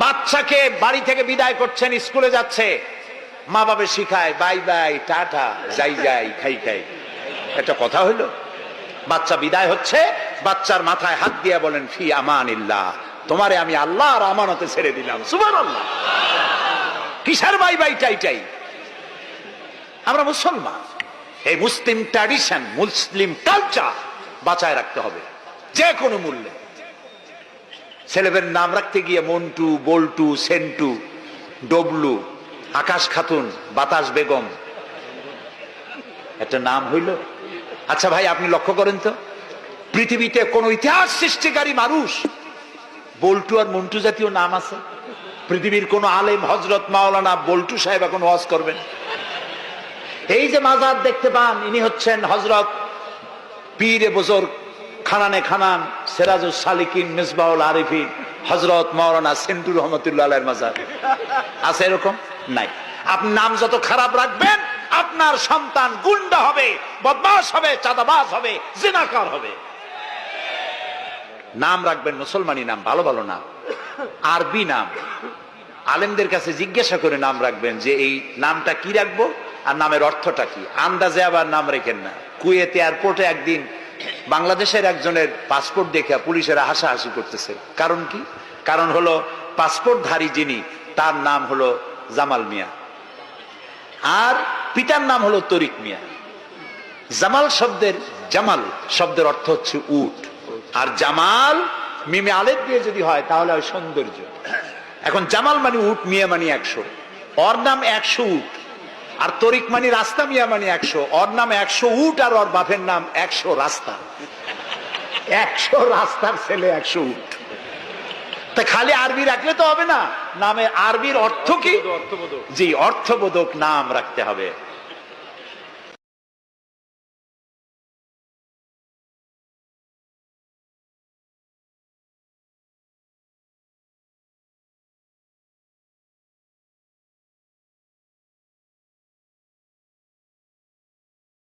বাচ্চাকে বাড়ি থেকে বিদায় করছেন, স্কুলে যাচ্ছে, মা বাবা শিখায় বাই বাই, টাটা, যাই যাই, খাই খাই। একটা কথা হইলো? বাচ্চা বিদায় হচ্ছে, বাচ্চার মাথায় হাত দিয়ে বলেন ফি আমানিল্লাহ, তোমারে আমি আল্লাহর আমানতে ছেড়ে দিলাম। সুবহানাল্লাহ। কিসের বাই বাই টাই টাই? আমরা মুসলমান, এই মুসলিম ট্র্যাডিশন, মুসলিম কালচার বাঁচায় রাখতে হবে যে কোনো মূল্যে। ছেলেদের নাম রাখতে গিয়ে মন্টু, বল্টু, সেন্টু, ডবলু, আকাশ খাতুন, বাতাস বেগম, একটা নাম হইল? আচ্ছা ভাই, আপনি লক্ষ্য করেন তো, পৃথিবীতে কোন ইতিহাস সৃষ্টিকারী মানুষ বল্টু আর মন্টু জাতীয় নাম আছে? পৃথিবীর কোন আলেম, হজরত মাওলানা বল্টু সাহেব এখন ওয়াজ করবেন? এই যে মাজার দেখতে পান, ইনি হচ্ছেন হজরত পীরে বুজুর্গ খানানে খানান সিরাজুস সালিকিন মিসবাহুল আরিফিন হজরত মাওলানা সেন্টু রহমতুল্লাহ আলাইহির মাজার। আছে এরকম? নাই। আপনি নাম যত খারাপ রাখবেন, আপনার সন্তান গুন্ডা হবে, বদমাশ হবে, চাঁদাবাজ হবে, জিনাকার হবে। নাম রাখবেন মুসলমানি নাম, ভালো ভালো নাম, আরবি নাম। আলেমদের কাছে জিজ্ঞাসা করে নাম রাখবেন যে এই নামটা কি রাখবো আর নামের অর্থটা কি। আন্দাজে আবার নাম রেখেন না। কুয়েতে এয়ারপোর্টে একদিন বাংলাদেশের একজনের পাসপোর্ট দেখে পুলিশেরা হাসাহাসি করতেছে। কারণ কি? কারণ হলো পাসপোর্টধারী যিনি, তার নাম হলো জামাল মিয়া, আর পিতার নাম হলো তরিক মিয়া। জামাল শব্দের অর্থ হচ্ছে উট, আর জামাল মিমে আলেফ দিয়ে যদি হয় তাহলে হয় সৌন্দর্য। এখন জামাল মানে উট, মিয়া মানে 100, ওর নাম 100 উট। আর তরিক মানে রাস্তা, মিয়া মানে 100, ওর নাম 100 উট আর ওর বাপের নাম 100 রাস্তা। 100 রাস্তার ছেলে 100 উট। তা খালি আরবি রাখলে তো হবে না, নামে আরবির অর্থ কি? জি, অর্থবোধক নাম রাখতে হবে।